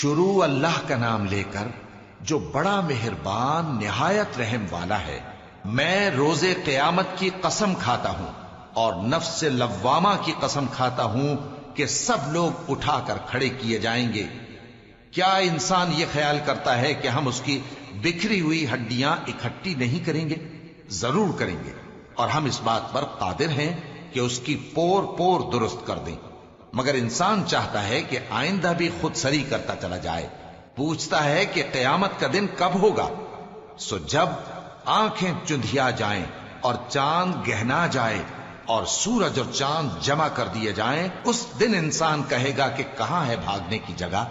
شروع اللہ کا نام لے کر جو بڑا مہربان نہایت رحم والا ہے۔ میں روز قیامت کی قسم کھاتا ہوں اور نفس لوامہ کی قسم کھاتا ہوں کہ سب لوگ اٹھا کر کھڑے کیے جائیں گے۔ کیا انسان یہ خیال کرتا ہے کہ ہم اس کی بکھری ہوئی ہڈیاں اکٹھی نہیں کریں گے؟ ضرور کریں گے، اور ہم اس بات پر قادر ہیں کہ اس کی پور پور درست کر دیں۔ مگر انسان چاہتا ہے کہ آئندہ بھی خود سری کرتا چلا جائے، پوچھتا ہے کہ قیامت کا دن کب ہوگا۔ سو جب آنکھیں چندھیا جائیں اور چاند گہنا جائے اور سورج اور چاند جمع کر دیے جائیں، اس دن انسان کہے گا کہ کہاں ہے بھاگنے کی جگہ؟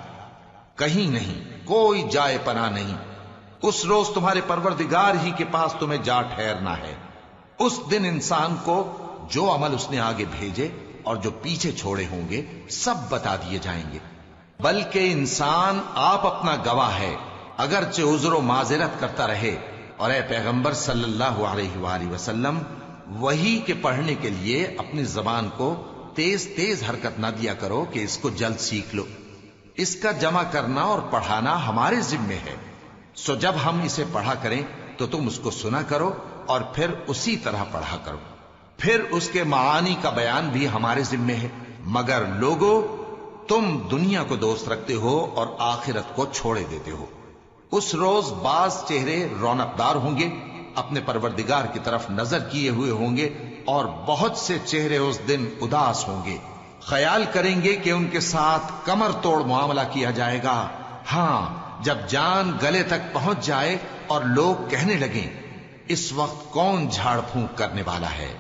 کہیں نہیں، کوئی جائے پناہ نہیں۔ اس روز تمہارے پروردگار ہی کے پاس تمہیں جا ٹھہرنا ہے۔ اس دن انسان کو جو عمل اس نے آگے بھیجے اور جو پیچھے چھوڑے ہوں گے سب بتا دیے جائیں گے۔ بلکہ انسان آپ اپنا گواہ ہے، اگرچہ عذر و معذرت کرتا رہے۔ اور اے پیغمبر صلی اللہ علیہ وآلہ وسلم، وحی کے پڑھنے کے لیے اپنی زبان کو تیز تیز حرکت نہ دیا کرو کہ اس کو جلد سیکھ لو۔ اس کا جمع کرنا اور پڑھانا ہمارے ذمے ہے۔ سو جب ہم اسے پڑھا کریں تو تم اس کو سنا کرو اور پھر اسی طرح پڑھا کرو۔ پھر اس کے معانی کا بیان بھی ہمارے ذمے ہے۔ مگر لوگو، تم دنیا کو دوست رکھتے ہو اور آخرت کو چھوڑے دیتے ہو۔ اس روز بعض چہرے رونقدار ہوں گے، اپنے پروردگار کی طرف نظر کیے ہوئے ہوں گے، اور بہت سے چہرے اس دن اداس ہوں گے، خیال کریں گے کہ ان کے ساتھ کمر توڑ معاملہ کیا جائے گا۔ ہاں، جب جان گلے تک پہنچ جائے اور لوگ کہنے لگیں اس وقت کون جھاڑ پھونک کرنے والا ہے،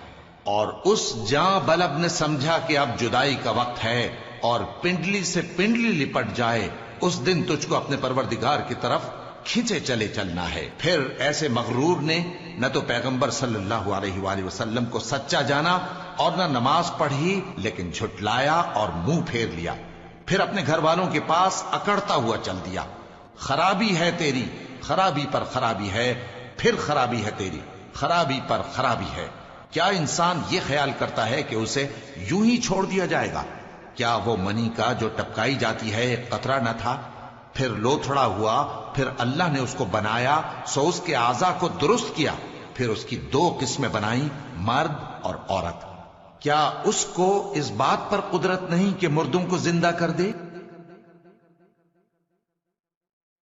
اور اس جاں بلب نے سمجھا کہ اب جدائی کا وقت ہے اور پنڈلی سے پنڈلی لپٹ جائے، اس دن تجھ کو اپنے پروردگار کی طرف کھینچے چلے چلنا ہے۔ پھر ایسے مغرور نے نہ تو پیغمبر صلی اللہ علیہ وآلہ وسلم کو سچا جانا اور نہ نماز پڑھی، لیکن جھٹلایا اور منہ پھیر لیا، پھر اپنے گھر والوں کے پاس اکڑتا ہوا چل دیا۔ خرابی ہے تیری، خرابی پر خرابی ہے، پھر خرابی ہے تیری، خرابی پر خرابی ہے۔ کیا انسان یہ خیال کرتا ہے کہ اسے یوں ہی چھوڑ دیا جائے گا؟ کیا وہ منی کا جو ٹپکائی جاتی ہے ایک قطرہ نہ تھا، پھر لوتھڑا ہوا، پھر اللہ نے اس کو بنایا، سو اس کے اعضاء کو درست کیا، پھر اس کی دو قسمیں بنائیں، مرد اور عورت۔ کیا اس کو اس بات پر قدرت نہیں کہ مردوں کو زندہ کر دے؟